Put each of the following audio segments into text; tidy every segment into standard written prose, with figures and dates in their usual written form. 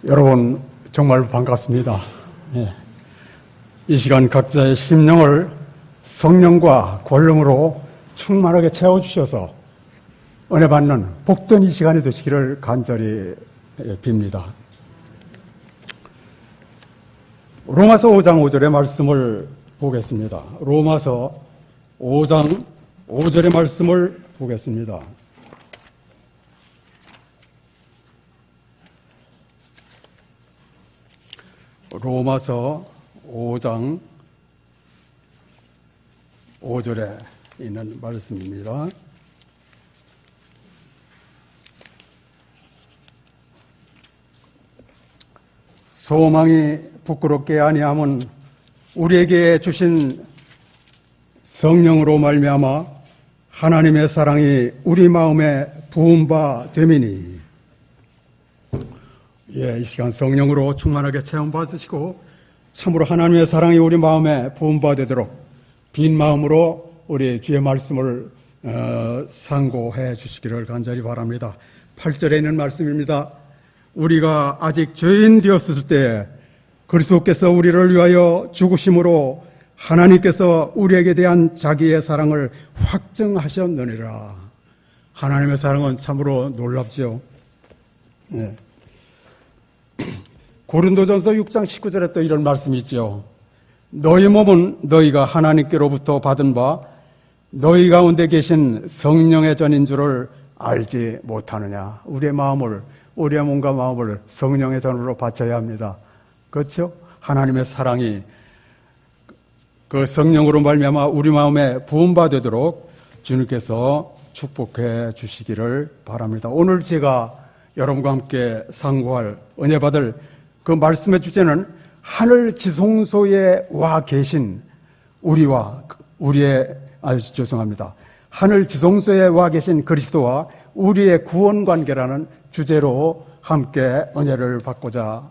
여러분 정말 반갑습니다. 이 시간 각자의 심령을 성령과 권능으로 충만하게 채워주셔서 은혜 받는 복된 이 시간이 되시기를 간절히 빕니다. 로마서 5장 5절의 말씀을 보겠습니다. 로마서 5장 5절의 말씀을 보겠습니다. 로마서 5장 5절에 있는 말씀입니다. 소망이 부끄럽게 아니함은 우리에게 주신 성령으로 말미암아 하나님의 사랑이 우리 마음에 부은 바 됨이니. 이 시간 성령으로 충만하게 체험받으시고 참으로 하나님의 사랑이 우리 마음에 부은 바 되도록 빈 마음으로 우리 주의 말씀을 상고해 주시기를 간절히 바랍니다. 8절에 있는 말씀입니다. 우리가 아직 죄인 되었을 때 그리스도께서 우리를 위하여 죽으심으로 하나님께서 우리에게 대한 자기의 사랑을 확증하셨느니라. 하나님의 사랑은 참으로 놀랍죠. 고린도전서 6장 19절에 또 이런 말씀이 있죠. 너희 몸은 너희가 하나님께로부터 받은 바 너희 가운데 계신 성령의 전인 줄을 알지 못하느냐. 우리의 몸과 마음을 성령의 전으로 바쳐야 합니다. 그렇죠? 하나님의 사랑이 그 성령으로 말미암아 우리 마음에 부은 바 되도록 주님께서 축복해 주시기를 바랍니다. 오늘 제가 여러분과 함께 상고할 은혜 받을 그 말씀의 주제는 하늘 지성소에 와 계신 하늘 지성소에 와 계신 그리스도와 우리의 구원 관계라는 주제로 함께 은혜를 받고자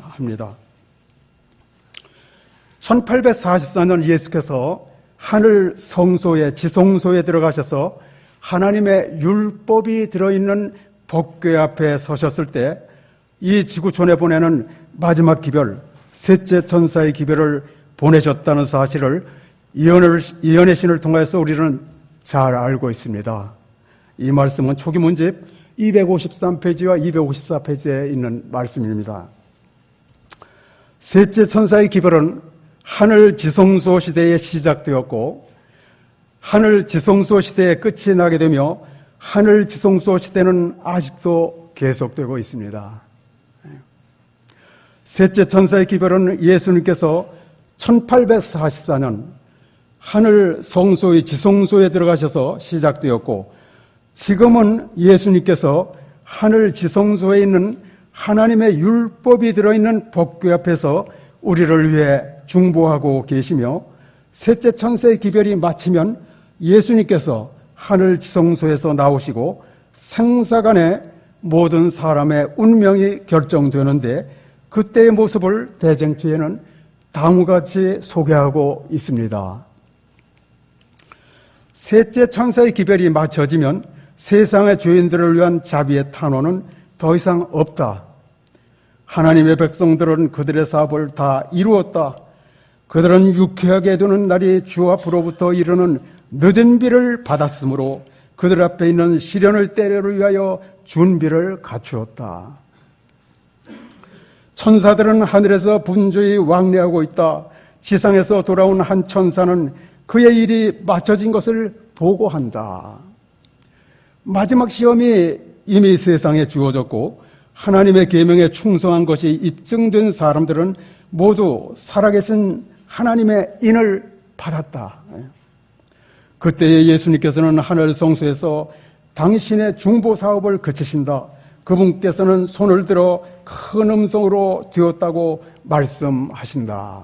합니다. 1844년 예수께서 하늘 성소에 지성소에 들어가셔서 하나님의 율법이 들어있는 법궤 앞에 서셨을 때 이 지구촌에 보내는 마지막 기별, 셋째 천사의 기별을 보내셨다는 사실을 이언의 신을 통해서 우리는 잘 알고 있습니다. 이 말씀은 초기 문집 253페이지와 254페이지에 있는 말씀입니다. 셋째 천사의 기별은 하늘 지성소 시대에 시작되었고 하늘 지성소 시대에 끝이 나게 되며 하늘 지성소 시대는 아직도 계속되고 있습니다. 셋째 천사의 기별은 예수님께서 1844년 하늘 성소의 지성소에 들어가셔서 시작되었고 지금은 예수님께서 하늘 지성소에 있는 하나님의 율법이 들어있는 법궤 앞에서 우리를 위해 중보하고 계시며 셋째 천사의 기별이 마치면 예수님께서 하늘 지성소에서 나오시고 생사간에 모든 사람의 운명이 결정되는데 그때의 모습을 대쟁투에는 다음같이 소개하고 있습니다. 셋째 천사의 기별이 마쳐지면 세상의 죄인들을 위한 자비의 탄원은 더 이상 없다. 하나님의 백성들은 그들의 사업을 다 이루었다. 그들은 유쾌하게 두는 날이 주 앞으로부터 이르는 늦은 비를 받았으므로 그들 앞에 있는 시련을 때를 위하여 준비를 갖추었다. 천사들은 하늘에서 분주히 왕래하고 있다. 지상에서 돌아온 한 천사는 그의 일이 마쳐진 것을 보고한다. 마지막 시험이 이미 세상에 주어졌고 하나님의 계명에 충성한 것이 입증된 사람들은 모두 살아계신 하나님의 인을 받았다. 그때에 예수님께서는 하늘 성소에서 당신의 중보 사업을 그치신다. 그분께서는 손을 들어 큰 음성으로 되었다고 말씀하신다.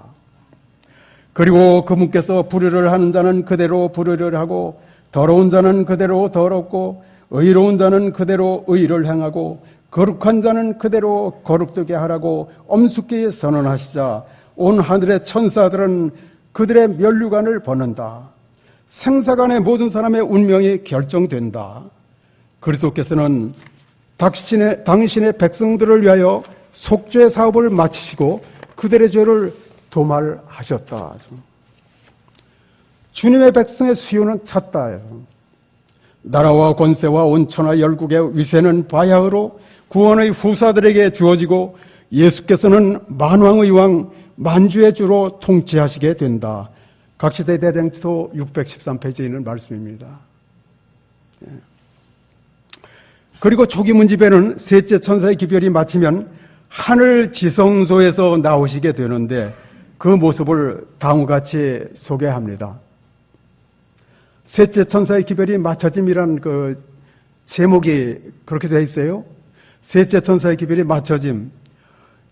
그리고 그분께서 불의를 하는 자는 그대로 불의를 하고 더러운 자는 그대로 더럽고 의로운 자는 그대로 의를 행하고 거룩한 자는 그대로 거룩되게 하라고 엄숙히 선언하시자 온 하늘의 천사들은 그들의 면류관을 벗는다. 생사간의 모든 사람의 운명이 결정된다. 그리스도께서는 당신의 백성들을 위하여 속죄 사업을 마치시고 그들의 죄를 도말하셨다. 주님의 백성의 수요는 찼다. 나라와 권세와 온천하 열국의 위세는 바야흐로 구원의 후사들에게 주어지고 예수께서는 만왕의 왕 만주의 주로 통치하시게 된다. 각시대 대장지도 613페이지에 있는 말씀입니다. 그리고 초기 문집에는 셋째 천사의 기별이 마치면 하늘 지성소에서 나오시게 되는데 그 모습을 다음과 같이 소개합니다. 셋째 천사의 기별이 맞춰짐이란 그 제목이 그렇게 되어 있어요. 셋째 천사의 기별이 맞춰짐.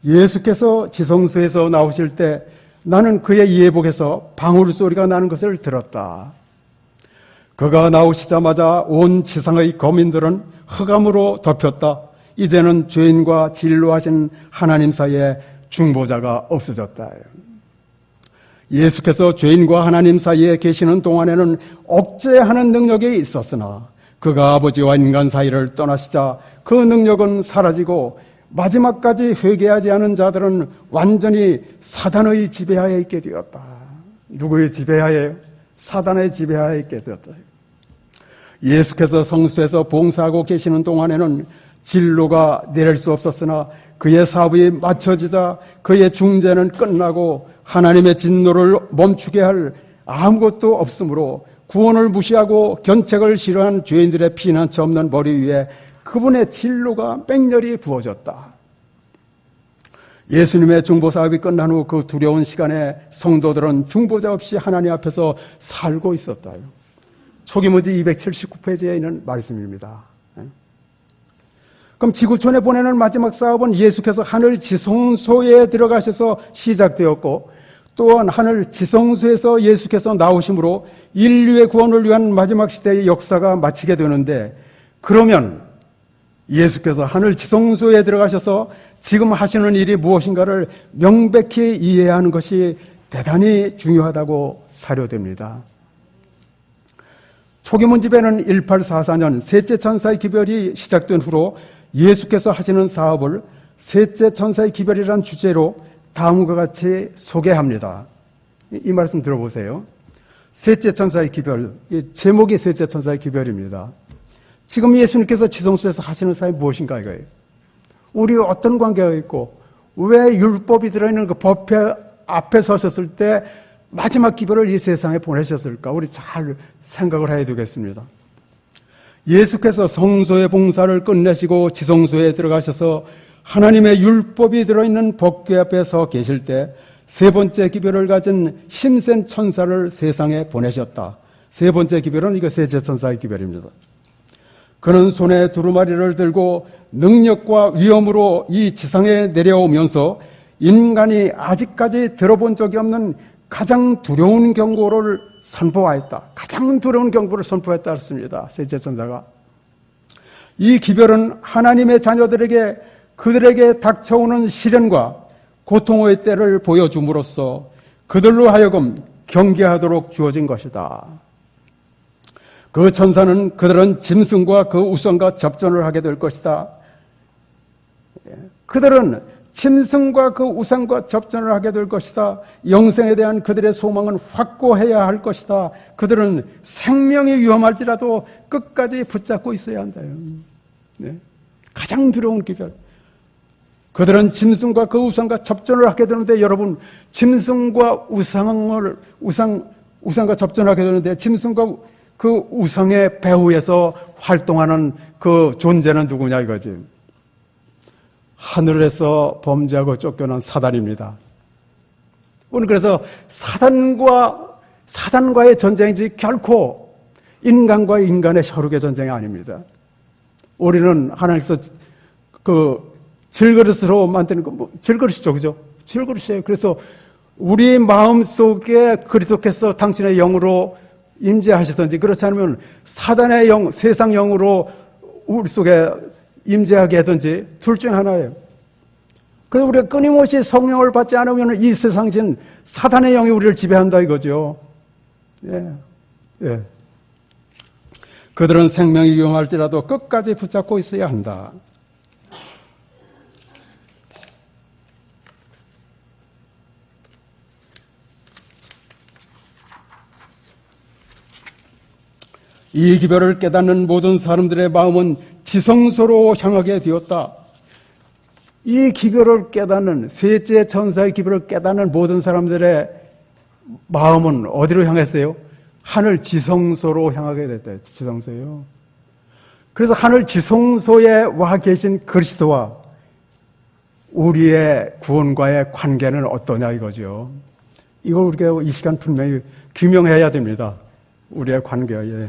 예수께서 지성소에서 나오실 때 나는 그의 예복에서 방울 소리가 나는 것을 들었다. 그가 나오시자마자 온 지상의 거민들은 흑암으로 덮였다. 이제는 죄인과 진노하신 하나님 사이에 중보자가 없어졌다. 예수께서 죄인과 하나님 사이에 계시는 동안에는 억제하는 능력이 있었으나 그가 아버지와 인간 사이를 떠나시자 그 능력은 사라지고 마지막까지 회개하지 않은 자들은 완전히 사단의 지배하에 있게 되었다. 누구의 지배하에요? 사단의 지배하에 있게 되었다. 예수께서 성수에서 봉사하고 계시는 동안에는 진로가 내릴 수 없었으나 그의 사업이 맞춰지자 그의 중재는 끝나고 하나님의 진노를 멈추게 할 아무것도 없으므로 구원을 무시하고 견책을 싫어한 죄인들의 피난처 없는 머리 위에 그분의 진로가 맹렬히 부어졌다. 예수님의 중보 사업이 끝난 후 그 두려운 시간에 성도들은 중보자 없이 하나님 앞에서 살고 있었다. 초기 문제 279페이지에 있는 말씀입니다. 그럼 지구촌에 보내는 마지막 사업은 예수께서 하늘 지성소에 들어가셔서 시작되었고 또한 하늘 지성소에서 예수께서 나오심으로 인류의 구원을 위한 마지막 시대의 역사가 마치게 되는데, 그러면 예수께서 하늘 지성소에 들어가셔서 지금 하시는 일이 무엇인가를 명백히 이해하는 것이 대단히 중요하다고 사료됩니다. 초기 문집에는 1844년 셋째 천사의 기별이 시작된 후로 예수께서 하시는 사업을 셋째 천사의 기별이라는 주제로 다음과 같이 소개합니다. 이 말씀 들어보세요. 셋째 천사의 기별, 제목이 셋째 천사의 기별입니다. 지금 예수님께서 지성소에서 하시는 사업이 무엇인가 이거예요. 우리 어떤 관계가 있고 왜 율법이 들어있는 그 법회 앞에 서셨을 때 마지막 기별을 이 세상에 보내셨을까? 우리 잘 생각을 해야 되겠습니다. 예수께서 성소의 봉사를 끝내시고 지성소에 들어가셔서 하나님의 율법이 들어있는 법궤 앞에 서 계실 때 세 번째 기별을 가진 힘센 천사를 세상에 보내셨다. 세 번째 기별은 이거 셋째 천사의 기별입니다. 그는 손에 두루마리를 들고 능력과 위엄으로 이 지상에 내려오면서 인간이 아직까지 들어본 적이 없는 가장 두려운 경고를 선포하였다. 가장 두려운 경고를 선포했다 했습니다. 셋째 천사가. 이 기별은 하나님의 자녀들에게 그들에게 닥쳐오는 시련과 고통의 때를 보여줌으로써 그들로 하여금 경계하도록 주어진 것이다. 그 천사는 그들은 짐승과 그 우상과 접전을 하게 될 것이다. 그들은 짐승과 그 우상과 접전을 하게 될 것이다. 영생에 대한 그들의 소망은 확고해야 할 것이다. 그들은 생명이 위험할지라도 끝까지 붙잡고 있어야 한다. 네. 가장 두려운 기별. 그들은 짐승과 그 우상과 접전을 하게 되는데, 여러분, 짐승과 우상과 접전을 하게 되는데, 짐승과 그 우상의 배후에서 활동하는 그 존재는 누구냐 이거지. 하늘에서 범죄하고 쫓겨난 사단입니다. 오늘 그래서 사단과의 전쟁이지 결코 인간과 인간의 혈육의 전쟁이 아닙니다. 우리는 하나님께서 그 질그릇으로 만드는 거, 질그릇이죠, 그죠? 질그릇이에요. 그래서 우리 마음 속에 그리스도께서 당신의 영으로 임재하시든지, 그렇지 않으면 사단의 영, 세상 영으로 우리 속에 임재하게 하든지 둘 중 하나예요. 그래서 우리가 끊임없이 성령을 받지 않으면 이 세상신 사단의 영이 우리를 지배한다 이거죠. 예. 예. 그들은 생명이 위험할지라도 끝까지 붙잡고 있어야 한다. 이 기별을 깨닫는 모든 사람들의 마음은 지성소로 향하게 되었다. 이 기별을 깨닫는, 셋째 천사의 기별을 깨닫는 모든 사람들의 마음은 어디로 향했어요? 하늘 지성소로 향하게 됐다. 지성소요. 그래서 하늘 지성소에 와 계신 그리스도와 우리의 구원과의 관계는 어떠냐 이거죠. 이거 우리가 이 시간 분명히 규명해야 됩니다. 우리의 관계에.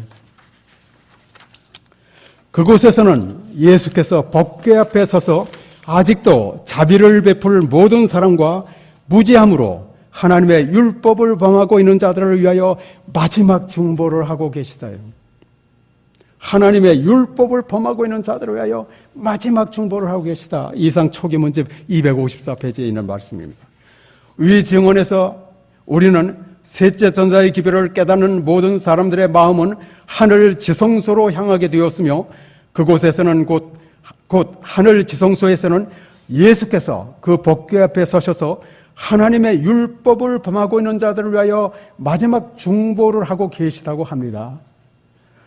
그곳에서는 예수께서 법궤 앞에 서서 아직도 자비를 베풀 모든 사람과 무지함으로 하나님의 율법을 범하고 있는 자들을 위하여 마지막 중보를 하고 계시다요. 하나님의 율법을 범하고 있는 자들을 위하여 마지막 중보를 하고 계시다. 이상 초기 문집 254페이지에 있는 말씀입니다. 위 증언에서 우리는 셋째 천사의 기별을 깨닫는 모든 사람들의 마음은 하늘 지성소로 향하게 되었으며 그곳에서는 곧 하늘 지성소에서는 예수께서 그 법궤 앞에 서셔서 하나님의 율법을 범하고 있는 자들을 위하여 마지막 중보를 하고 계시다고 합니다.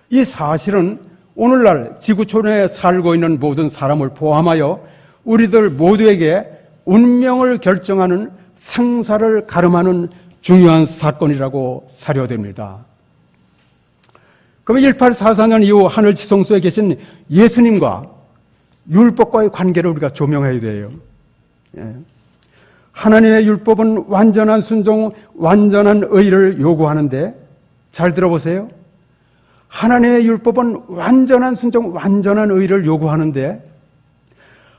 이 사실은 오늘날 지구촌에 살고 있는 모든 사람을 포함하여 우리들 모두에게 운명을 결정하는 생사를 가름하는 중요한 사건이라고 사료됩니다. 그럼 1844년 이후 하늘 지성소에 계신 예수님과 율법과의 관계를 우리가 조명해야 돼요. 하나님의 율법은 완전한 순종, 완전한 의를 요구하는데 잘 들어보세요. 하나님의 율법은 완전한 순종, 완전한 의를 요구하는데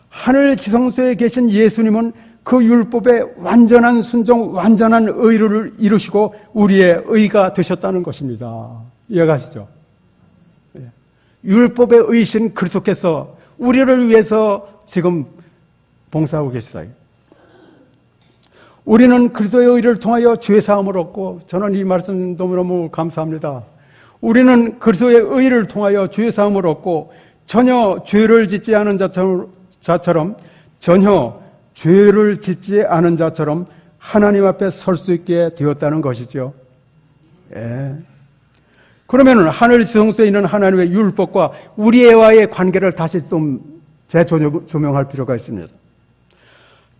하늘 지성소에 계신 예수님은 그 율법의 완전한 순종, 완전한 의를 이루시고 우리의 의가 되셨다는 것입니다. 이해가시죠? 율법의 의신 그리스도께서 우리를 위해서 지금 봉사하고 계시다. 우리는 그리스도의 의를 통하여 죄사함을 얻고, 저는 이 말씀 너무너무 감사합니다. 우리는 그리스도의 의를 통하여 죄사함을 얻고 전혀 죄를 짓지 않은 자처럼 전혀 죄를 짓지 않은 자처럼 하나님 앞에 설 수 있게 되었다는 것이죠. 예. 그러면 하늘 지성소에 있는 하나님의 율법과 우리와의 관계를 다시 좀 재조명할 필요가 있습니다.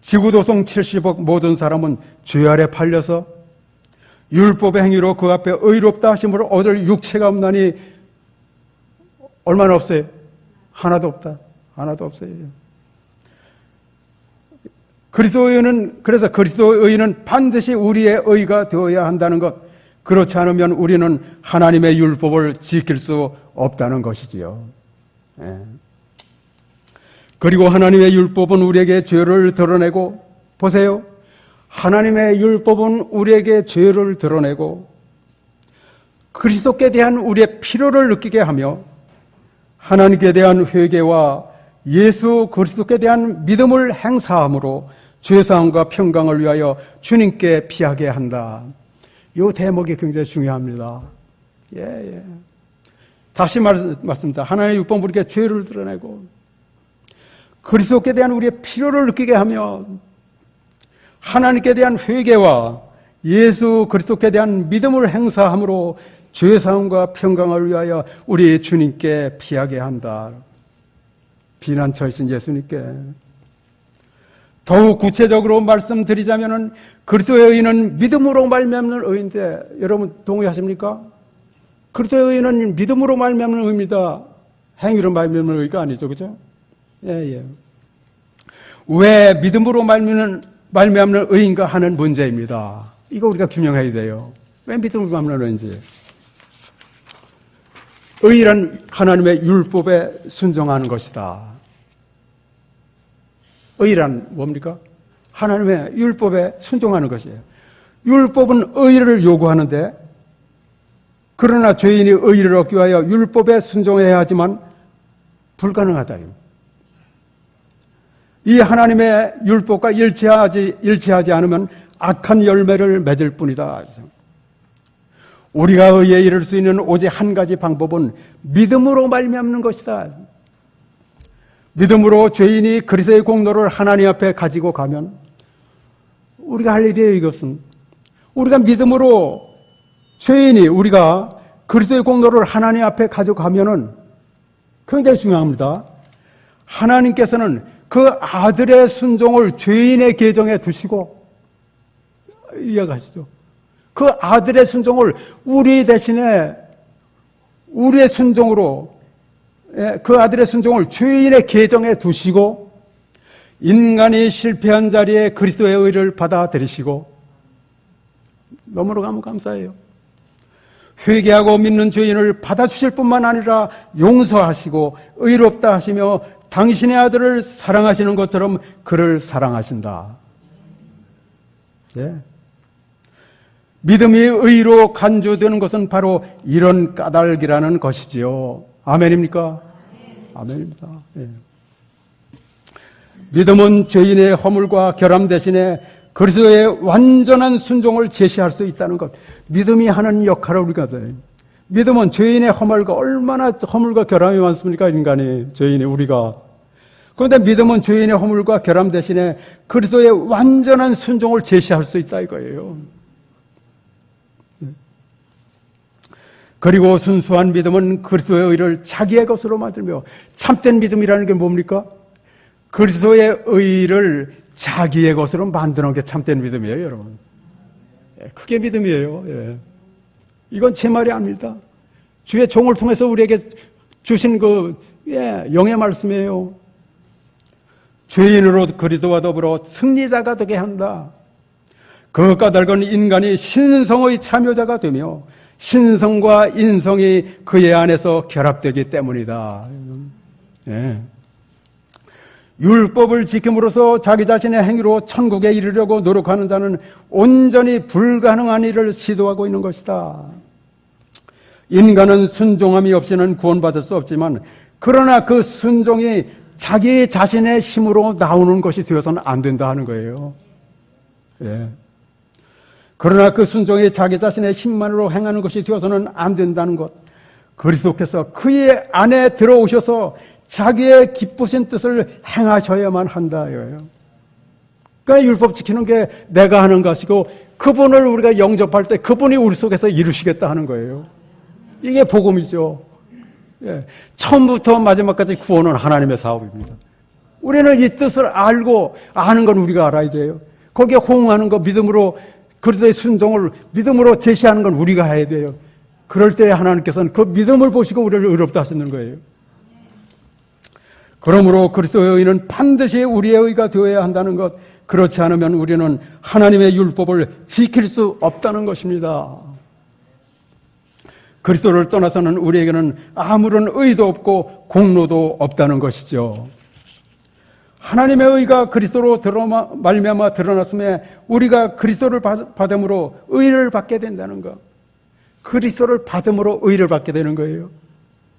지구도성 70억 모든 사람은 죄 아래 팔려서 율법의 행위로 그 앞에 의롭다 하심으로 얻을 육체가 없나니 얼마나 없어요? 하나도 없다. 하나도 없어요. 그래서 그리스도의 의는 반드시 우리의 의가 되어야 한다는 것. 그렇지 않으면 우리는 하나님의 율법을 지킬 수 없다는 것이지요. 예. 그리고 하나님의 율법은 우리에게 죄를 드러내고, 보세요. 하나님의 율법은 우리에게 죄를 드러내고 그리스도께 대한 우리의 필요를 느끼게 하며 하나님께 대한 회개와 예수 그리스도께 대한 믿음을 행사함으로 죄사함과 평강을 위하여 주님께 피하게 한다. 이 대목이 굉장히 중요합니다. 예. 다시 말씀드립니다. 하나님의 율법은 우리에게 죄를 드러내고 그리스도께 대한 우리의 필요를 느끼게 하며 하나님께 대한 회개와 예수 그리스도께 대한 믿음을 행사함으로 죄사함과 평강을 위하여 우리 주님께 피하게 한다. 비난처이신 예수님께. 더욱 구체적으로 말씀드리자면 그리스도의 의는 믿음으로 말미암는 의인데, 여러분 동의하십니까? 그리스도의 의는 믿음으로 말미암는 의입니다. 행위로 말미암는 의가 아니죠, 그죠? 예. 왜 믿음으로 말미암는 의인가 하는 문제입니다. 이거 우리가 규명해야 돼요. 왜 믿음으로 말미암는 의인지. 의란 하나님의 율법에 순종하는 것이다. 의란 뭡니까? 하나님의 율법에 순종하는 것이에요. 율법은 의를 요구하는데, 그러나 죄인이 의를 얻기 위하여 율법에 순종해야 하지만 불가능하다. 이 하나님의 율법과 일치하지 않으면 악한 열매를 맺을 뿐이다. 우리가 의에 이를 수 있는 오직 한 가지 방법은 믿음으로 말미암는 것이다. 믿음으로 죄인이 그리스도의 공로를 하나님 앞에 가지고 가면 우리가 할 일이에요. 이것은 우리가 믿음으로 우리가 그리스도의 공로를 하나님 앞에 가져가면은 굉장히 중요합니다. 하나님께서는 그 아들의 순종을 죄인의 계정에 두시고, 이해가시죠? 그 아들의 순종을 우리 대신에 우리의 순종으로, 그 아들의 순종을 죄인의 계정에 두시고, 인간이 실패한 자리에 그리스도의 의를 받아들이시고, 너무너무 감사해요. 회개하고 믿는 죄인을 받아주실 뿐만 아니라 용서하시고 의롭다 하시며 당신의 아들을 사랑하시는 것처럼 그를 사랑하신다. 예. 믿음이 의로 간주되는 것은 바로 이런 까닭이라는 것이지요. 아멘입니까? 아멘입니다. 예. 믿음은 죄인의 허물과 결함 대신에 그리스도의 완전한 순종을 제시할 수 있다는 것. 믿음이 하는 역할을 우리가 해요. 믿음은 죄인의 허물과 얼마나 허물과 결함이 많습니까? 인간이, 죄인이, 우리가. 그런데 믿음은 죄인의 허물과 결함 대신에 그리스도의 완전한 순종을 제시할 수 있다 이거예요. 그리고 순수한 믿음은 그리스도의 의를 자기의 것으로 만들며, 참된 믿음이라는 게 뭡니까? 그리스도의 의를 자기의 것으로 만드는 게 참된 믿음이에요, 여러분. 그게 믿음이에요. 예. 이건 제 말이 아닙니다. 주의 종을 통해서 우리에게 주신 영의 말씀이에요. 죄인으로 그리스도와 더불어 승리자가 되게 한다. 그 까닭은 인간이 신성의 참여자가 되며 신성과 인성이 그의 안에서 결합되기 때문이다. 예. 율법을 지킴으로써 자기 자신의 행위로 천국에 이르려고 노력하는 자는 온전히 불가능한 일을 시도하고 있는 것이다. 인간은 순종함이 없이는 구원받을 수 없지만, 그러나 그 순종이 자기 자신의 힘으로 나오는 것이 되어서는 안 된다 하는 거예요. 예. 그러나 그 순종이 자기 자신의 힘만으로 행하는 것이 되어서는 안 된다는 것. 그리스도께서 그의 안에 들어오셔서 자기의 기쁘신 뜻을 행하셔야만 한다. 그러니까 율법 지키는 게 내가 하는 것이고, 그분을 우리가 영접할 때 그분이 우리 속에서 이루시겠다 하는 거예요. 이게 복음이죠. 예. 처음부터 마지막까지 구원은 하나님의 사업입니다. 우리는 이 뜻을 알고, 아는 건 우리가 알아야 돼요. 거기에 호응하는 거, 믿음으로, 그리스도의 순종을 믿음으로 제시하는 건 우리가 해야 돼요. 그럴 때 하나님께서는 그 믿음을 보시고 우리를 의롭다 하시는 거예요. 그러므로 그리스도의 의는 반드시 우리의 의가 되어야 한다는 것, 그렇지 않으면 우리는 하나님의 율법을 지킬 수 없다는 것입니다. 그리스도를 떠나서는 우리에게는 아무런 의도 없고 공로도 없다는 것이죠. 하나님의 의가 그리스도로 말미암아 드러났음에 우리가 그리스도를 받음으로 의를 받게 된다는 것. 그리스도를 받음으로 의를 받게 되는 거예요.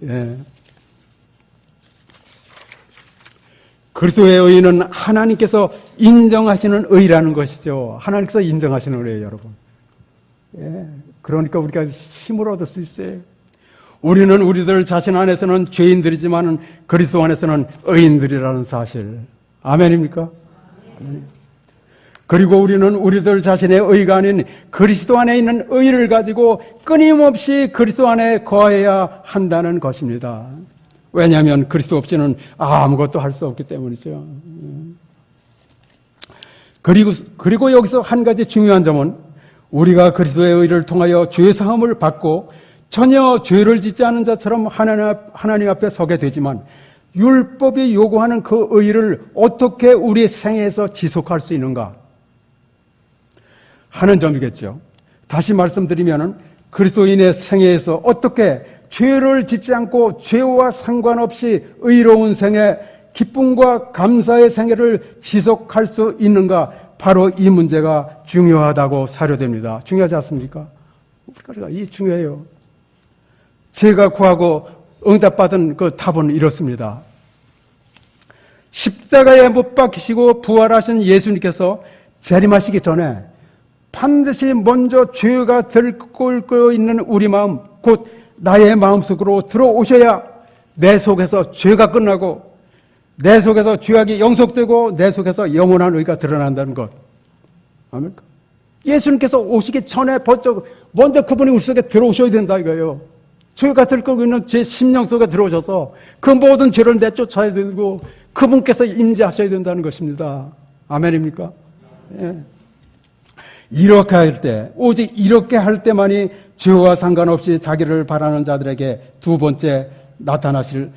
예. 그리스도의 의는 하나님께서 인정하시는 의라는 것이죠. 하나님께서 인정하시는 의예요, 여러분. 예. 그러니까 우리가 힘을 얻을 수 있어요. 우리는 우리들 자신 안에서는 죄인들이지만 그리스도 안에서는 의인들이라는 사실. 아멘입니까? 아멘. 그리고 우리는 우리들 자신의 의가 아닌 그리스도 안에 있는 의를 가지고 끊임없이 그리스도 안에 거해야 한다는 것입니다. 왜냐하면 그리스도 없이는 아무것도 할 수 없기 때문이죠. 그리고 여기서 한 가지 중요한 점은, 우리가 그리스도의 의를 통하여 죄 사함을 받고 전혀 죄를 짓지 않은 자처럼 하나님 앞에 서게 되지만, 율법이 요구하는 그 의를 어떻게 우리 생애에서 지속할 수 있는가 하는 점이겠죠. 다시 말씀드리면은, 그리스도인의 생애에서 어떻게 죄를 짓지 않고 죄와 상관없이 의로운 생애, 기쁨과 감사의 생애를 지속할 수 있는가, 바로 이 문제가 중요하다고 사료됩니다. 중요하지 않습니까? 우리가 이 중요해요. 제가 구하고 응답받은 그 답은 이렇습니다. 십자가에 못 박히시고 부활하신 예수님께서 재림하시기 전에 반드시 먼저 죄가 들끓고 있는 우리 마음, 곧 나의 마음속으로 들어오셔야 내 속에서 죄가 끝나고 내 속에서 죄악이 영속되고 내 속에서 영원한 의가 드러난다는 것. 아닙니까? 예수님께서 오시기 전에 먼저 그분이 우리 속에 들어오셔야 된다 이거예요. 저희가 들고 있는 제 심령 속에 들어오셔서 그 모든 죄를 내쫓아야 되고 그분께서 임재하셔야 된다는 것입니다. 아멘입니까? 예. 이렇게 할 때, 오직 이렇게 할 때만이 죄와 상관없이 자기를 바라는 자들에게 두 번째 나타나실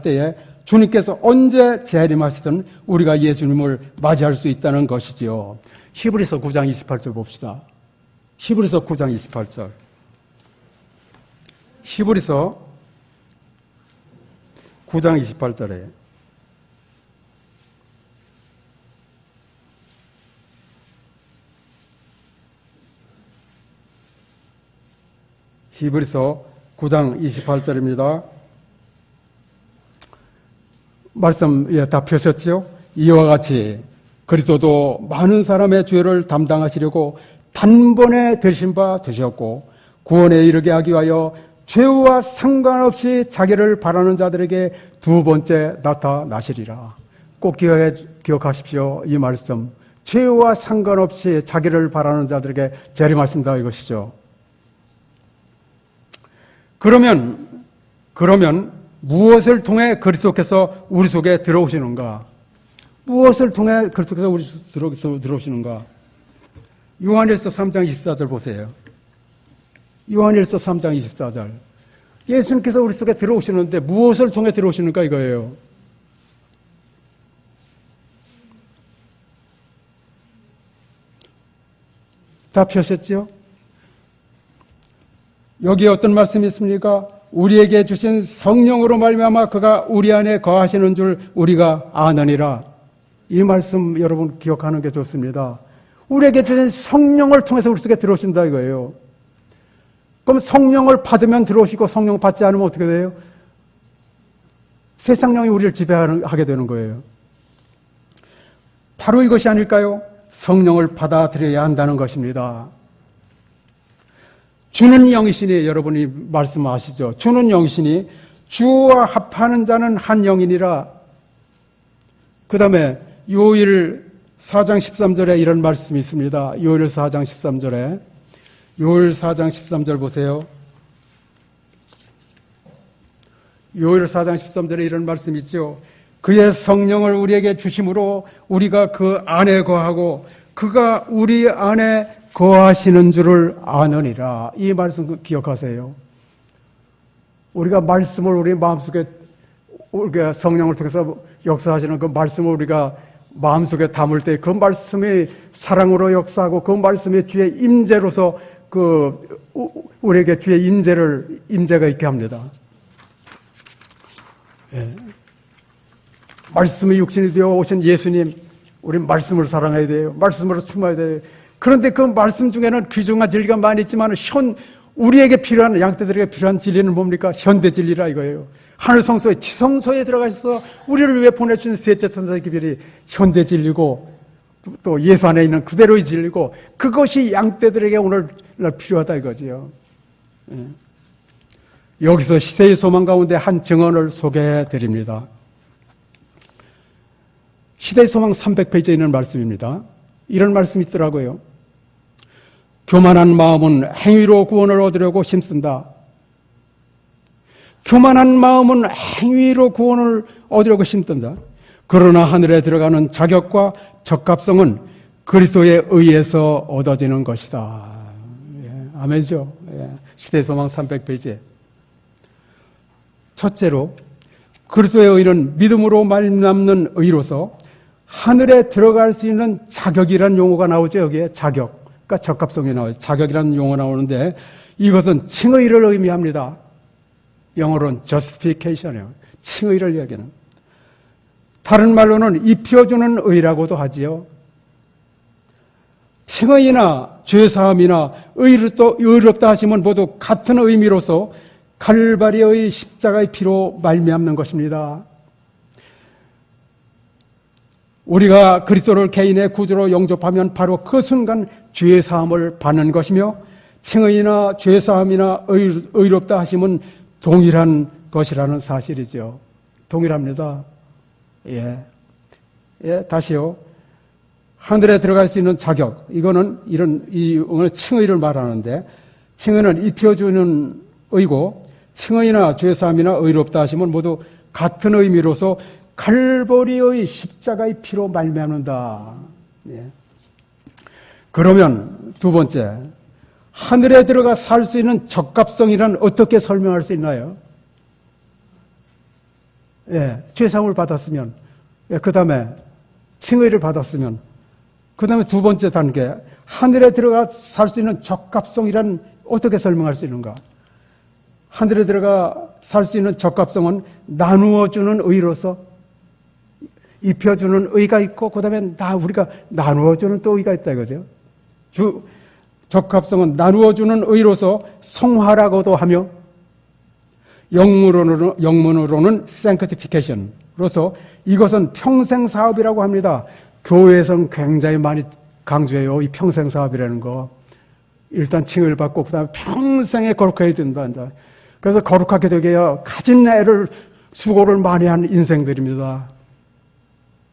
때에 주님께서 언제 재림하시든 우리가 예수님을 맞이할 수 있다는 것이지요. 히브리서 9장 28절 봅시다. 히브리서 9장 28절. 히브리서 9장 28절에 히브리서 9장 28절입니다. 말씀 다 펴셨죠? 이와 같이 그리스도도 많은 사람의 죄를 담당하시려고 단번에 되신 바 되셨고 구원에 이르게 하기 위하여 죄와 상관없이 자기를 바라는 자들에게 두 번째 나타나시리라. 꼭 기억하십시오. 이 말씀. 죄와 상관없이 자기를 바라는 자들에게 재림하신다 이것이죠. 그러면 무엇을 통해 그리스도께서 우리 속에 들어오시는가? 무엇을 통해 그리스도께서 우리 속에 들어오시는가? 요한일서 3장 24절 보세요. 요한일서 3장 24절. 예수님께서 우리 속에 들어오시는데 무엇을 통해 들어오시는가 이거예요. 다 펴셨죠? 여기에 어떤 말씀이 있습니까? 우리에게 주신 성령으로 말미암아 그가 우리 안에 거하시는 줄 우리가 아느니라. 이 말씀 여러분 기억하는 게 좋습니다. 우리에게 주신 성령을 통해서 우리 속에 들어오신다 이거예요. 그럼 성령을 받으면 들어오시고 성령 받지 않으면 어떻게 돼요? 세상령이 우리를 지배하게 되는 거예요. 바로 이것이 아닐까요? 성령을 받아들여야 한다는 것입니다. 주는 영이시니 여러분이 말씀하시죠. 주는 영이시니 주와 합하는 자는 한 영이니라. 그 다음에 요일 4장 13절에 이런 말씀이 있습니다. 요일 4장 13절에 요일 4장 13절 보세요. 요일 4장 13절에 이런 말씀이 있죠. 그의 성령을 우리에게 주심으로 우리가 그 안에 거하고 그가 우리 안에 거하시는 줄을 아느니라. 이 말씀 기억하세요. 우리가 말씀을 우리 마음속에 우리가 성령을 통해서 역사하시는 그 말씀을 우리가 마음속에 담을 때 그 말씀이 사랑으로 역사하고 그 말씀이 주의 임재로서 우리에게 주의 임재가 있게 합니다. 예. 말씀이 육신이 되어 오신 예수님, 우리 말씀을 사랑해야 돼요. 말씀으로 충만해야 돼요. 그런데 그 말씀 중에는 귀중한 진리가 많이 있지만 우리에게 필요한 양떼들에게 필요한 진리는 뭡니까? 현대 진리라 이거예요. 하늘 성소에 지성소에 들어가셔서 우리를 위해 보내주신 셋째 천사의 기별이 현대 진리고 또 예수 안에 있는 그대로의 진리고 그것이 양떼들에게 오늘날 필요하다 이거지요. 예. 여기서 시대의 소망 가운데 한 증언을 소개해 드립니다. 시대의 소망 300페이지에 있는 말씀입니다. 이런 말씀이 있더라고요. 교만한 마음은 행위로 구원을 얻으려고 힘쓴다. 교만한 마음은 행위로 구원을 얻으려고 힘쓴다. 그러나 하늘에 들어가는 자격과 적합성은 그리스도에 의해서 얻어지는 것이다. 예, 아멘이죠. 예, 시대의 소망 300페이지에. 첫째로 그리스도의 의는 믿음으로 말미암는 의로서 하늘에 들어갈 수 있는 자격이라는 용어가 나오죠. 여기에 자격, 그러니까 적합성이 나와요. 자격이라는 용어가 나오는데 이것은 칭의를 의미합니다. 영어로는 justification이에요. 칭의를 이야기하는. 다른 말로는 입혀주는 의라고도 하지요. 칭의나 죄사함이나 의롭다 하심은 모두 같은 의미로서 칼바리의 십자가의 피로 말미암는 것입니다. 우리가 그리스도를 개인의 구주로 영접하면 바로 그 순간 죄사함을 받는 것이며 칭의나 죄사함이나 의롭다 하심은 동일한 것이라는 사실이죠. 동일합니다. 예. 예, 다시요. 하늘에 들어갈 수 있는 자격. 이거는 칭의를 말하는데 칭의는 입혀주는 의고 칭의나 죄사함이나 의롭다 하심은 모두 같은 의미로서 갈보리의 십자가의 피로 말미암는다. 예. 그러면 두 번째, 하늘에 들어가 살 수 있는 적합성이란 어떻게 설명할 수 있나요? 예, 죄사함을 받았으면, 예, 그 다음에 칭의를 받았으면, 그 다음에 두 번째 단계, 하늘에 들어가 살 수 있는 적합성이란 어떻게 설명할 수 있는가? 하늘에 들어가 살 수 있는 적합성은 나누어주는 의로서 입혀주는 의가 있고, 그 다음에 우리가 나누어주는 또 의가 있다 이거죠. 적합성은 나누어주는 의로서 성화라고도 하며, 영문으로는 sanctification로서 이것은 평생사업이라고 합니다. 교회에서는 굉장히 많이 강조해요. 이 평생사업이라는 거. 일단 칭의를 받고 그 다음에 평생에 거룩해야 된다. 그래서 거룩하게 되게 해야 가진 애를 수고를 많이 한 인생들입니다.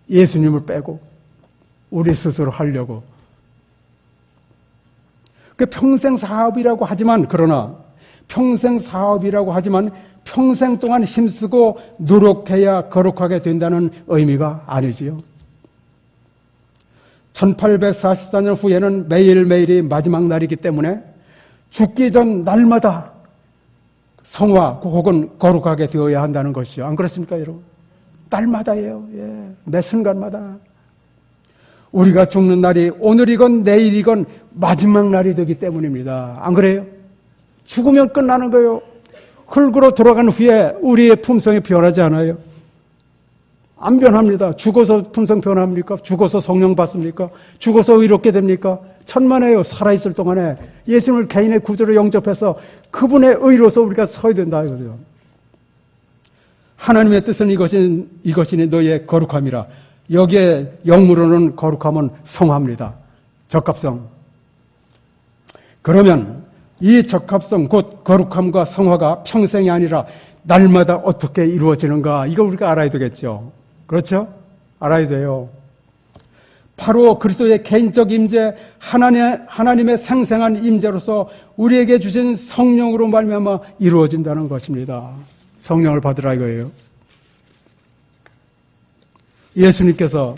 예수님을 빼고 우리 스스로 하려고. 그 평생사업이라고 하지만, 그러나 평생사업이라고 하지만 평생 동안 힘쓰고 노력해야 거룩하게 된다는 의미가 아니지요. 1844년 후에는 매일매일이 마지막 날이기 때문에 죽기 전 날마다 성화 혹은 거룩하게 되어야 한다는 것이죠. 안 그렇습니까, 여러분? 날마다예요. 예, 매 순간마다. 우리가 죽는 날이 오늘이건 내일이건 마지막 날이 되기 때문입니다. 안 그래요? 죽으면 끝나는 거예요. 흙으로 돌아간 후에 우리의 품성이 변하지 않아요. 안 변합니다. 죽어서 품성 변합니까? 죽어서 성령 받습니까? 죽어서 의롭게 됩니까? 천만에요. 살아있을 동안에 예수님을 개인의 구주로 영접해서 그분의 의로서 우리가 서야 된다 이거죠. 하나님의 뜻은 이것이니 너희의 거룩함이라. 여기에 영무로는 거룩함은 성화입니다. 적합성. 그러면 이 적합성 곧 거룩함과 성화가 평생이 아니라 날마다 어떻게 이루어지는가, 이거 우리가 알아야 되겠죠. 그렇죠? 알아야 돼요. 바로 그리스도의 개인적 임재, 하나님의 생생한 임재로서 우리에게 주신 성령으로 말미암아 이루어진다는 것입니다. 성령을 받으라 이거예요. 예수님께서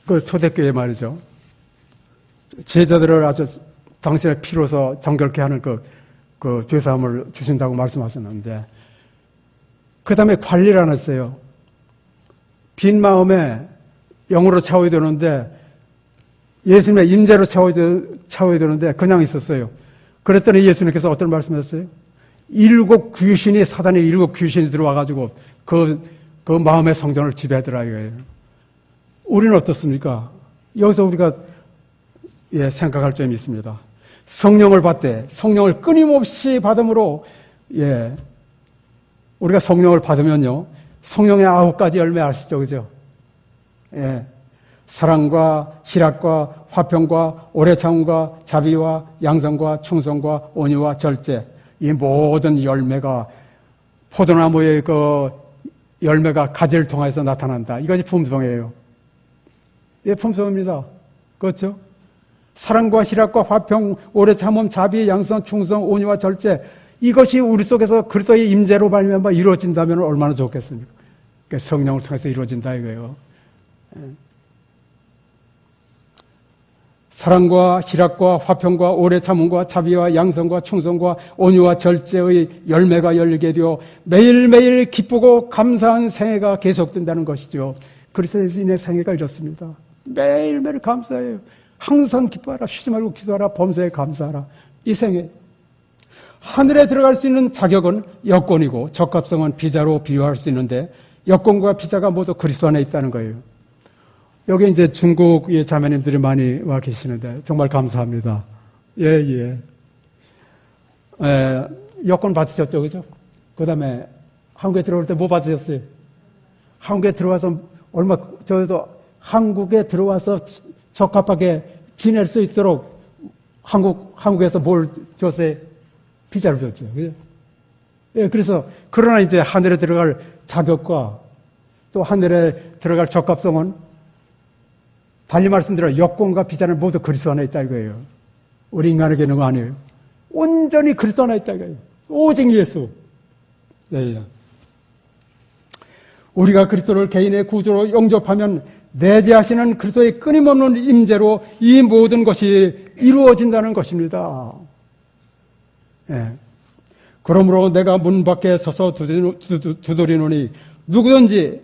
그 초대교회 말이죠. 제자들을 아주 당신의 피로서 정결케 하는 그 죄사함을 주신다고 말씀하셨는데, 그 다음에 관리를 안 했어요. 빈 마음에 영으로 채워야 되는데, 예수님의 임재로 채워야 되는데 그냥 있었어요. 그랬더니 예수님께서 어떤 말씀하셨어요? 사단의 일곱 귀신이 들어와가지고 그 마음의 성전을 지배하더라 이거예요. 우리는 어떻습니까? 여기서 우리가 생각할 점이 있습니다. 성령을 받되 성령을 끊임없이 받음으로, 우리가 성령을 받으면요, 성령의 9가지 열매 아시죠? 그죠? 사랑과 희락과 화평과 오래 참음과 자비와 양선과 충성과 온유와 절제, 이 모든 열매가 포도나무의 그 열매가 가지를 통해서 나타난다. 이것이 품성이에요. 품성입니다. 그렇죠? 사랑과 희락과 화평, 오래 참음, 자비, 양선, 충성, 온유와 절제, 이것이 우리 속에서 그리스도의 임재로 말미암아 이루어진다면 얼마나 좋겠습니까? 그러니까 성령을 통해서 이루어진다 이거예요. 사랑과 희락과 화평과 오래 참음과 자비와 양선과 충성과 온유와 절제의 열매가 열리게 되어 매일매일 기쁘고 감사한 생애가 계속된다는 것이죠. 그리스도인의 생애가 이렇습니다. 매일매일 감사해요. 항상 기뻐하라. 쉬지 말고 기도하라. 범사에 감사하라. 이 생애. 하늘에 들어갈 수 있는 자격은 여권이고 적합성은 비자로 비유할 수 있는데, 여권과 비자가 모두 그리스도 안에 있다는 거예요. 여기 이제 중국의 자매님들이 많이 와 계시는데 정말 감사합니다. 여권 받으셨죠, 그죠? 그 다음에 한국에 들어올 때 뭐 받으셨어요? 한국에 들어와서 저희도 한국에 들어와서 적합하게 지낼 수 있도록 한국에서 뭘 줬어요? 비자를 줬죠. 그죠? 그래서, 그러나 이제 하늘에 들어갈 자격과 또 하늘에 들어갈 적합성은 달리 말씀드려 여권과 비자는 모두 그리스도 안에 있다 이거예요. 우리 인간에게 있는 거 아니에요. 온전히 그리스도 안에 있다 이거예요. 오직 예수. 네. 우리가 그리스도를 개인의 구주로 영접하면 내재하시는 그리스도의 끊임없는 임재로 이 모든 것이 이루어진다는 것입니다. 네. 그러므로 내가 문 밖에 서서 두드리노니 누구든지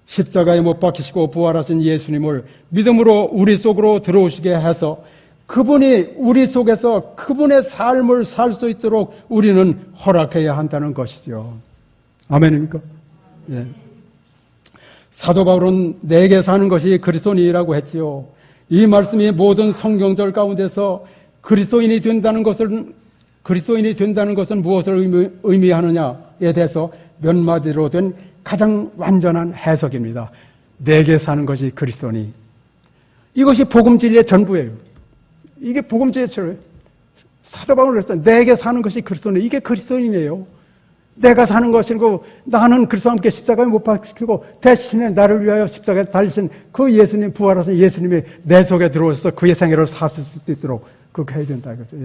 십자가에 못 박히시고 부활하신 예수님을 믿음으로 우리 속으로 들어오시게 해서 그분이 우리 속에서 그분의 삶을 살 수 있도록 우리는 허락해야 한다는 것이죠. 아멘입니까? 예. 사도 바울은 내게 사는 것이 그리스도인이라고 했지요. 이 말씀이 모든 성경절 가운데서 그리스도인이 된다는 것은 무엇을 의미하느냐에 대해서 몇 마디로 된 가장 완전한 해석입니다. 내게 사는 것이 그리스도니. 이것이 복음 진리의 전부예요. 이게 복음 진리의 전부예요. 사도 바울은 그랬어요. 내게 사는 것이 그리스도니. 이게 그리스도인이에요. 내가 사는 것이고 나는 그리스도와 함께 십자가에 못 박히고 대신에 나를 위하여 십자가에 달리신 그 예수님, 부활하신 예수님이 내 속에 들어오셔서 그의 생애를 사실 수 있도록 그렇게 해야 된다 이거죠.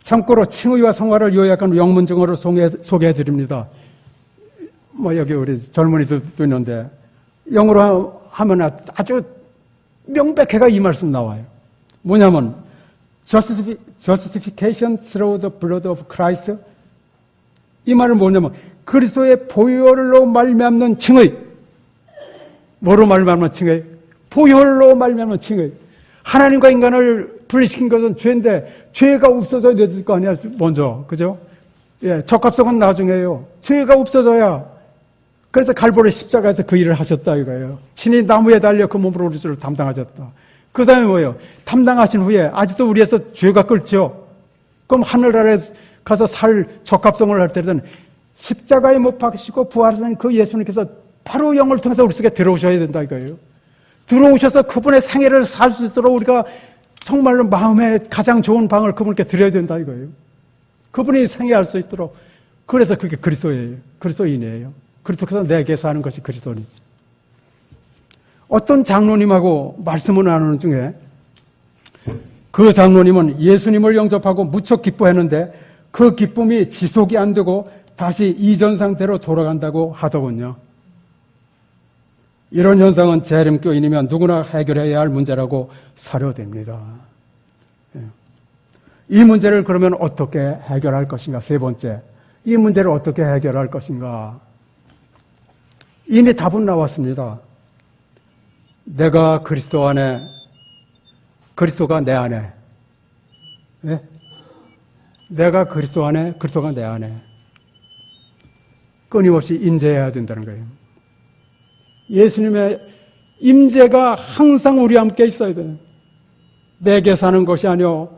참고로 칭의와 성화를 요약한 영문증어를 소개해 드립니다. 여기 우리 젊은이들도 있는데, 영어로 하면 아주 명백해가 이 말씀 나와요. 뭐냐면, justification through the blood of Christ. 이 말은 뭐냐면, 그리스도의 보혈로 말미암는 칭의. 뭐로 말미암는 칭의? 보혈로 말미암는 칭의. 하나님과 인간을 분리시킨 것은 죄인데, 죄가 없어져야 될 거 아니야, 먼저. 그죠? 예, 적합성은 나중에요. 죄가 없어져야. 그래서 갈보리 십자가에서 그 일을 하셨다, 이거예요. 친히 나무에 달려 그 몸으로 우리 죄를 담당하셨다. 그 다음에 뭐예요? 담당하신 후에, 아직도 우리에서 죄가 끓죠? 그럼 하늘아래 가서 살 적합성을 할 때는 십자가에 못 박히시고 부활하신 그 예수님께서 바로 영을 통해서 우리 속에 들어오셔야 된다, 이거예요. 들어오셔서 그분의 생애를 살 수 있도록 우리가 정말로 마음에 가장 좋은 방을 그분께 드려야 된다 이거예요. 그분이 생애할 수 있도록. 그래서 그게 그리스도예요. 그리스도인이에요. 그리스도께서 내게 사는 것이 그리스도인. 어떤 장로님하고 말씀을 나누는 중에 그 장로님은 예수님을 영접하고 무척 기뻐했는데 그 기쁨이 지속이 안 되고 다시 이전 상태로 돌아간다고 하더군요. 이런 현상은 재림교인이면 누구나 해결해야 할 문제라고 사료됩니다. 이 문제를 그러면 어떻게 해결할 것인가? 세 번째, 이 문제를 어떻게 해결할 것인가? 이미 답은 나왔습니다. 내가 그리스도 안에, 그리스도가 내 안에. 네? 내가 그리스도 안에, 그리스도가 내 안에. 끊임없이 임재해야 된다는 거예요. 예수님의 임재가 항상 우리와 함께 있어야 돼요. 내게 사는 것이 아니요.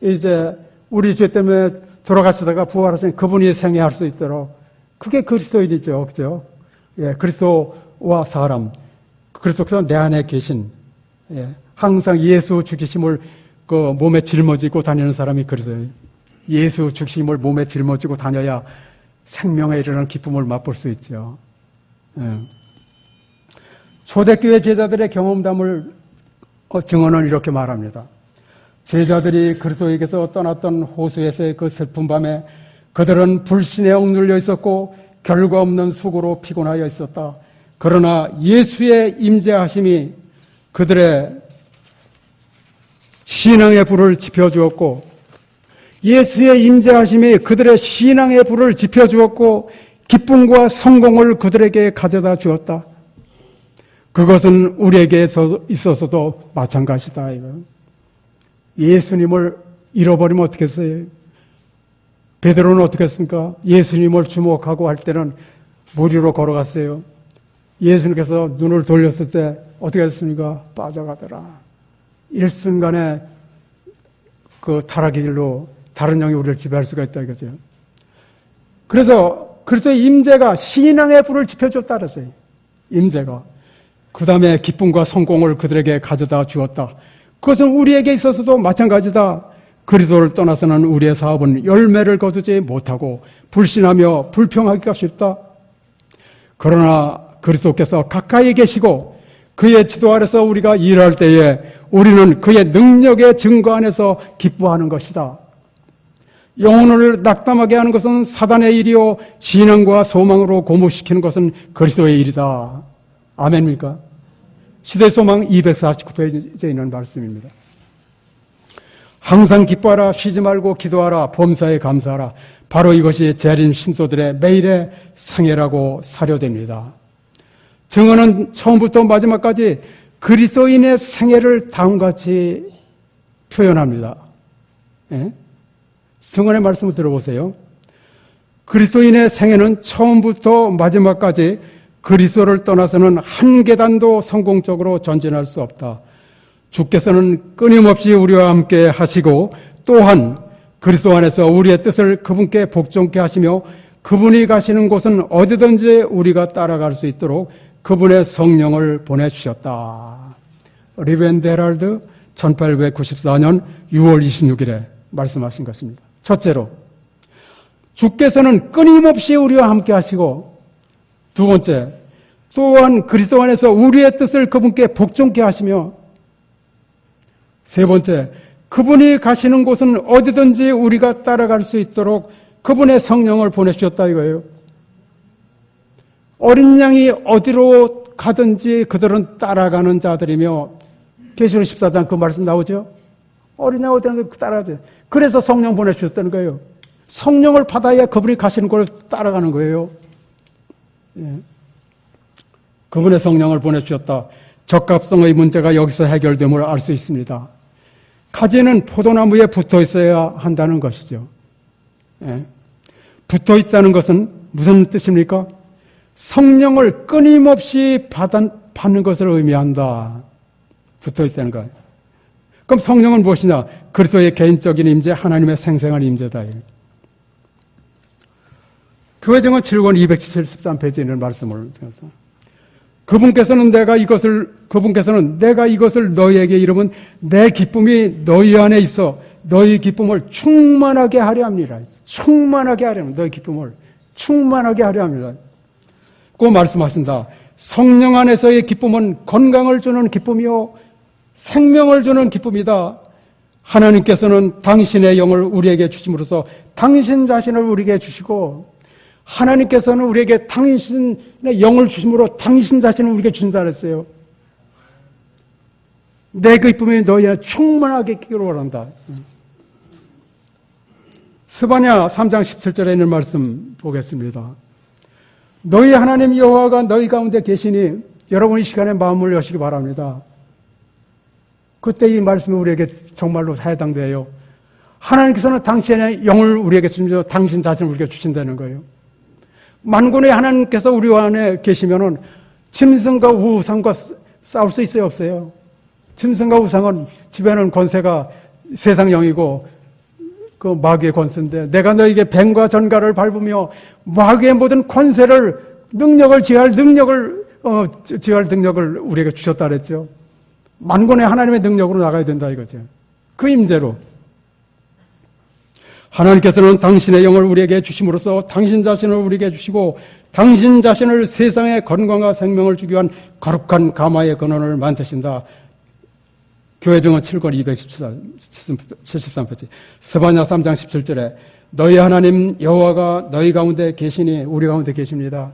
이제 우리 죄 때문에 돌아가시다가 부활하신 그분이 생애할 수 있도록. 그게 그리스도인이죠. 그죠? 예, 그리스도와 사람. 그리스도께서 내 안에 계신, 예, 항상 예수 죽이심을 그 몸에 짊어지고 다니는 사람이 그리스도예요. 예수 죽이심을 몸에 짊어지고 다녀야 생명에 이르는 기쁨을 맛볼 수 있죠. 예. 초대교회 제자들의 경험담을 증언은 이렇게 말합니다. 제자들이 그리스도에게서 떠났던 호수에서의 그 슬픈 밤에 그들은 불신에 억눌려 있었고 결과 없는 수고로 피곤하여 있었다. 그러나 예수의 임재하심이 그들의 신앙의 불을 지펴주었고 예수의 임재하심이 그들의 신앙의 불을 지펴주었고 기쁨과 성공을 그들에게 가져다 주었다. 그것은 우리에게 있어서도 마찬가지다. 이거. 예수님을 잃어버리면 어떻게 했어요? 베드로는 어떻게 했습니까? 예수님을 주목하고 할 때는 물 위로 걸어갔어요. 예수님께서 눈을 돌렸을 때 어떻게 했습니까? 빠져가더라. 일순간에 그 타락의 길로 다른 영이 우리를 지배할 수가 있다 이거죠. 그래서 그리스도의 임재가 신앙의 불을 지펴줬다 그랬어요. 임재가. 그 다음에 기쁨과 성공을 그들에게 가져다 주었다. 그것은 우리에게 있어서도 마찬가지다. 그리스도를 떠나서는 우리의 사업은 열매를 거두지 못하고 불신하며 불평하기가 쉽다. 그러나 그리스도께서 가까이 계시고 그의 지도 아래서 우리가 일할 때에 우리는 그의 능력의 증거 안에서 기뻐하는 것이다. 영혼을 낙담하게 하는 것은 사단의 일이요 신앙과 소망으로 고무시키는 것은 그리스도의 일이다. 아멘입니까? 시대소망 249페이지에 있는 말씀입니다. 항상 기뻐하라, 쉬지 말고 기도하라, 범사에 감사하라. 바로 이것이 재림 신도들의 매일의 생애라고 사료됩니다. 증언은 처음부터 마지막까지 그리스도인의 생애를 다음같이 표현합니다. 예? 증언의 말씀을 들어보세요. 그리스도인의 생애는 처음부터 마지막까지 그리스도를 떠나서는 한 계단도 성공적으로 전진할 수 없다. 주께서는 끊임없이 우리와 함께 하시고 또한 그리스도 안에서 우리의 뜻을 그분께 복종케 하시며 그분이 가시는 곳은 어디든지 우리가 따라갈 수 있도록 그분의 성령을 보내주셨다. 리벤드 헤럴드 1894년 6월 26일에 말씀하신 것입니다. 첫째로, 주께서는 끊임없이 우리와 함께 하시고, 두 번째, 또한 그리스도 안에서 우리의 뜻을 그분께 복종케 하시며, 세 번째, 그분이 가시는 곳은 어디든지 우리가 따라갈 수 있도록 그분의 성령을 보내주셨다 이거예요. 어린 양이 어디로 가든지 그들은 따라가는 자들이며, 계시록 14장 그 말씀 나오죠? 어린 양 어디든지 따라가죠. 그래서 성령 보내주셨다는 거예요. 성령을 받아야 그분이 가시는 곳을 따라가는 거예요. 예. 그분의 성령을 보내주셨다. 적합성의 문제가 여기서 해결됨을 알 수 있습니다. 가지는 포도나무에 붙어 있어야 한다는 것이죠. 예. 붙어 있다는 것은 무슨 뜻입니까? 성령을 끊임없이 받는 것을 의미한다. 붙어 있다는 거예요. 그럼 성령은 무엇이냐? 그리스도의 개인적인 임재, 하나님의 생생한 임재다. 교회정원 7권 273페이지에 있는 말씀을 드려서 그분께서는 내가 이것을 너희에게 이르면 내 기쁨이 너희 안에 있어 너희 기쁨을 충만하게 하려 합니다. 충만하게 하려 합니다. 너희 기쁨을 충만하게 하려 합니다. 그 말씀하신다. 성령 안에서의 기쁨은 건강을 주는 기쁨이요 생명을 주는 기쁨이다. 하나님께서는 당신의 영을 우리에게 주심으로써 당신 자신을 우리에게 주시고 하나님께서는 우리에게 당신의 영을 주심으로 당신 자신을 우리에게 주신다 그랬어요. 내 기쁨이 너희에 충만하게 있기를 원한다. 스바냐 3장 17절에 있는 말씀 보겠습니다. 너희 하나님 여호와가 너희 가운데 계시니 여러분 이 시간에 마음을 여시기 바랍니다. 그때 이 말씀이 우리에게 정말로 해당돼요. 하나님께서는 당신의 영을 우리에게 주시면서 당신 자신을 우리에게 주신다는 거예요. 만군의 하나님께서 우리 안에 계시면은 짐승과 우상과 싸울 수 있어요, 없어요? 짐승과 우상은 집에는 권세가 세상 영이고 그 마귀의 권세인데 내가 너에게 뱀과 전갈을 밟으며 마귀의 모든 권세를 능력을 지할 능력을 우리에게 주셨다 그랬죠. 만군의 하나님의 능력으로 나가야 된다 이거죠. 그 임재로 하나님께서는 당신의 영을 우리에게 주심으로써 당신 자신을 우리에게 주시고 당신 자신을 세상의 건강과 생명을 주기 위한 거룩한 가마의 근원을 만드신다. 교회정원 7권 273페이지 스바냐 3장 17절에 너희 하나님 여호와가 너희 가운데 계시니 우리 가운데 계십니다.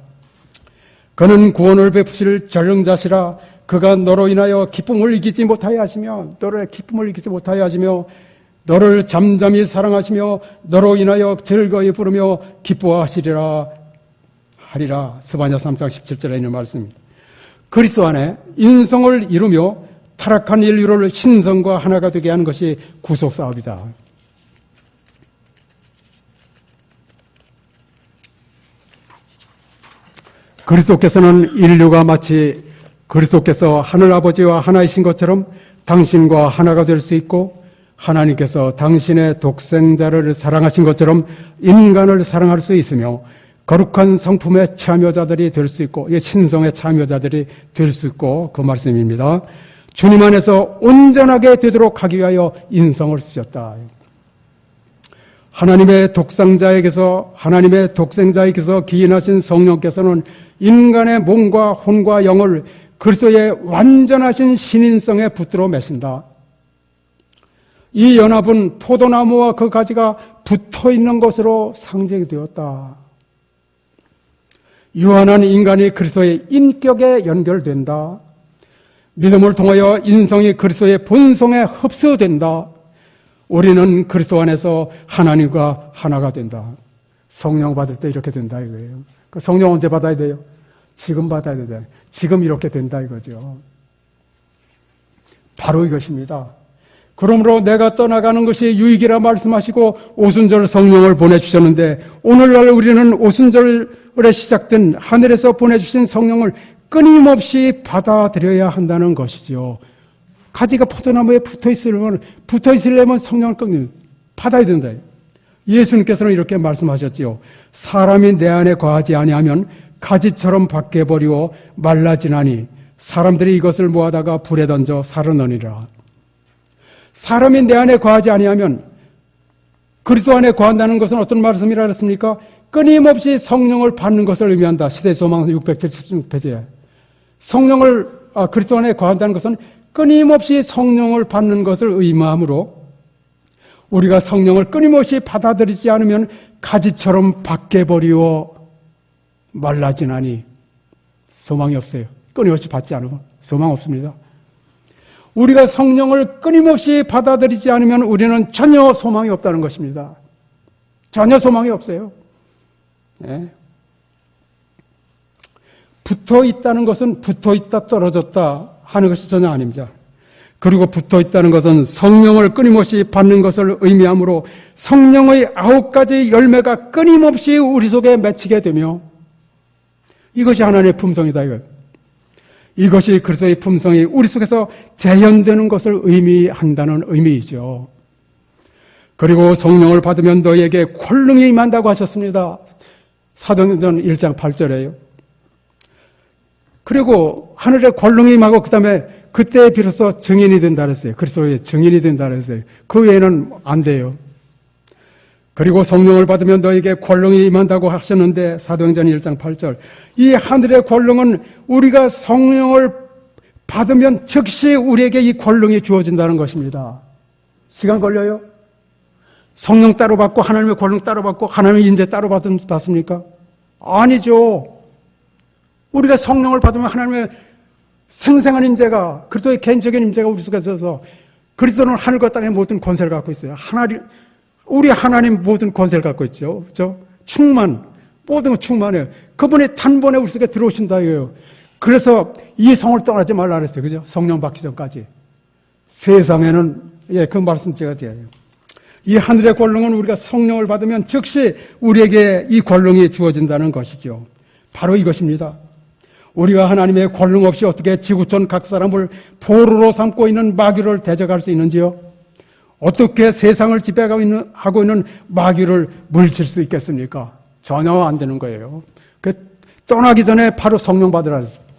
그는 구원을 베푸실 전능자시라. 그가 너로 인하여 기쁨을 이기지 못하여 하시며 너를 잠잠히 사랑하시며 너로 인하여 즐거이 부르며 기뻐하시리라 하리라. 스바냐 3장 17절에 있는 말씀입니다. 그리스도 안에 인성을 이루며 타락한 인류를 신성과 하나가 되게 하는 것이 구속사업이다. 그리스도께서는 인류가 마치 그리스도께서 하늘아버지와 하나이신 것처럼 당신과 하나가 될 수 있고 하나님께서 당신의 독생자를 사랑하신 것처럼 인간을 사랑할 수 있으며 거룩한 성품의 참여자들이 될 수 있고 신성의 참여자들이 될 수 있고 그 말씀입니다. 주님 안에서 온전하게 되도록 하기 위하여 인성을 쓰셨다. 하나님의 독생자에게서 기인하신 성령께서는 인간의 몸과 혼과 영을 그리스도의 완전하신 신인성에 붙들어 매신다. 이 연합은 포도나무와 그 가지가 붙어있는 것으로 상징이 되었다. 유한한 인간이 그리스도의 인격에 연결된다. 믿음을 통하여 인성이 그리스도의 본성에 흡수된다. 우리는 그리스도 안에서 하나님과 하나가 된다. 성령 받을 때 이렇게 된다 이거예요. 성령 언제 받아야 돼요? 지금 받아야 된다. 지금 이렇게 된다 이거죠. 바로 이것입니다. 그러므로 내가 떠나가는 것이 유익이라 말씀하시고 오순절 성령을 보내주셨는데 오늘날 우리는 오순절에 시작된 하늘에서 보내주신 성령을 끊임없이 받아들여야 한다는 것이죠. 가지가 포도나무에 붙어있으려면 성령을 끊임 받아야 된다. 예수님께서는 이렇게 말씀하셨지요. 사람이 내 안에 거하지 아니하면 가지처럼 밖에 버리고 말라지나니 사람들이 이것을 모아다가 불에 던져 사르느니라. 사람이 내 안에 거하지 아니하면 그리스도 안에 거한다는 것은 어떤 말씀이라 그랬습니까? 끊임없이 성령을 받는 것을 의미한다. 시대소망 676페이지에 성령을 그리스도 안에 거한다는 것은 끊임없이 성령을 받는 것을 의미하므로 우리가 성령을 끊임없이 받아들이지 않으면 가지처럼 밖에 버리고 말라지나니 소망이 없어요. 끊임없이 받지 않으면 소망 없습니다. 우리가 성령을 끊임없이 받아들이지 않으면 우리는 전혀 소망이 없다는 것입니다. 전혀 소망이 없어요. 네. 붙어 있다는 것은 붙어 있다 떨어졌다 하는 것이 전혀 아닙니다. 그리고 붙어 있다는 것은 성령을 끊임없이 받는 것을 의미하므로 성령의 9가지 열매가 끊임없이 우리 속에 맺히게 되며 이것이 하나님의 품성이다 이거예요. 이것이 그리스도의 품성이 우리 속에서 재현되는 것을 의미한다는 의미이죠. 그리고 성령을 받으면 너희에게 권능이 임한다고 하셨습니다. 사도행전 1장 8절에요. 그리고 하늘에 권능이 임하고 그 다음에 그때 비로소 증인이 된다 그랬어요. 그리스도의 증인이 된다 그랬어요. 그 외에는 안 돼요. 그리고 성령을 받으면 너에게 권능이 임한다고 하셨는데 사도행전 1장 8절 이 하늘의 권능은 우리가 성령을 받으면 즉시 우리에게 이 권능이 주어진다는 것입니다. 시간 걸려요? 성령 따로 받고 하나님의 권능 따로 받고 하나님의 인재 따로 받습니까? 아니죠. 우리가 성령을 받으면 하나님의 생생한 임재가 그리스도의 개인적인 임재가 우리 속에 있어서 그리스도는 하늘과 땅의 모든 권세를 갖고 있어요. 우리 하나님 모든 권세를 갖고 있죠. 그렇죠? 모든 거 충만해요. 그분이 단번에 우리 속에 들어오신다 이거예요. 그래서 이 성을 떠나지 말라 그랬어요. 그죠? 성령 받기 전까지. 세상에는 그 말씀 제가 드려요. 이 하늘의 권능은 우리가 성령을 받으면 즉시 우리에게 이 권능이 주어진다는 것이죠. 바로 이것입니다. 우리가 하나님의 권능 없이 어떻게 지구촌 각 사람을 포로로 삼고 있는 마귀를 대적할 수 있는지요? 어떻게 세상을 지배하고 있는 마귀를 물리칠 수 있겠습니까? 전혀 안 되는 거예요. 떠나기 전에 바로 성령 받으라 했습니다.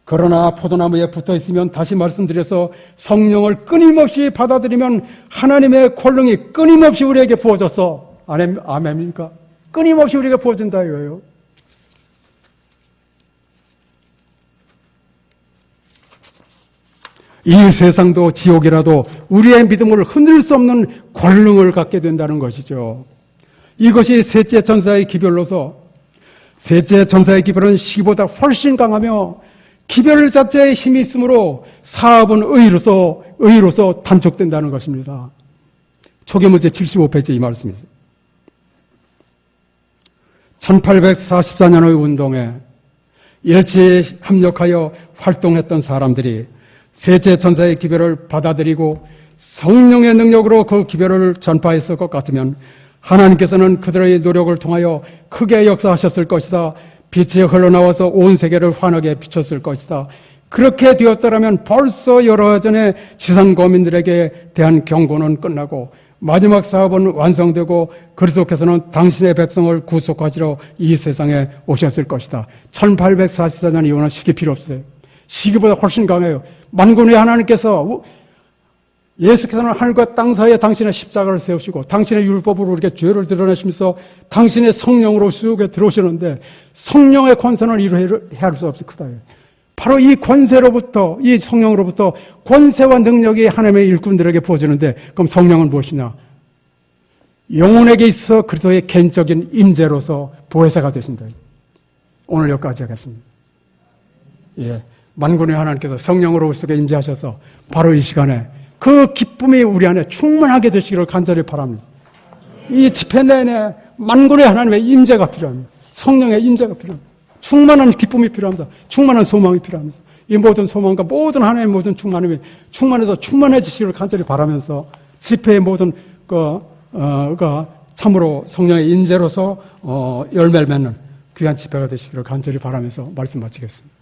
그러나 포도나무에 붙어 있으면 다시 말씀드려서 성령을 끊임없이 받아들이면 하나님의 권능이 끊임없이 우리에게 부어져서 아멘입니까? 끊임없이 우리에게 부어진다 이거예요. 이 세상도 지옥이라도 우리의 믿음을 흔들 수 없는 권능을 갖게 된다는 것이죠. 이것이 셋째 천사의 기별로서 셋째 천사의 기별은 시기보다 훨씬 강하며 기별 자체에 힘이 있으므로 사업은 의로서 단촉된다는 것입니다. 초기문제 75페이지 이 말씀이죠. 1844년의 운동에 일제에 합력하여 활동했던 사람들이 셋째 천사의 기별을 받아들이고 성령의 능력으로 그 기별을 전파했을 것 같으면 하나님께서는 그들의 노력을 통하여 크게 역사하셨을 것이다. 빛이 흘러나와서 온 세계를 환하게 비췄을 것이다. 그렇게 되었더라면 벌써 여러 전에 지상 거민들에게 대한 경고는 끝나고 마지막 사업은 완성되고 그리스도께서는 당신의 백성을 구속하시러 이 세상에 오셨을 것이다. 1844년 이후는 시기 필요 없어요. 시기보다 훨씬 강해요. 만군의 하나님께서 예수께서는 하늘과 땅 사이에 당신의 십자가를 세우시고 당신의 율법으로 우리에게 죄를 드러내시면서 당신의 성령으로 수욕에 들어오시는데 성령의 권세는 이루 헤아릴 수 없이 크다. 바로 이 권세로부터, 이 성령으로부터 권세와 능력이 하나님의 일꾼들에게 부어지는데, 그럼 성령은 무엇이냐? 영혼에게 있어 그리스도의 개인적인 임재로서 보혜사가 되신다. 오늘 여기까지 하겠습니다. 예, 만군의 하나님께서 성령으로 우리 속에 임재하셔서 바로 이 시간에 그 기쁨이 우리 안에 충만하게 되시기를 간절히 바랍니다. 이 집회 내내 만군의 하나님의 임재가 필요합니다. 성령의 임재가 필요합니다. 충만한 기쁨이 필요합니다. 충만한 소망이 필요합니다. 이 모든 소망과 모든 하나님의 모든 충만함이 충만해서 충만해지시기를 간절히 바라면서 집회의 모든 참으로 성령의 임재로서 열매를 맺는 귀한 집회가 되시기를 간절히 바라면서 말씀 마치겠습니다.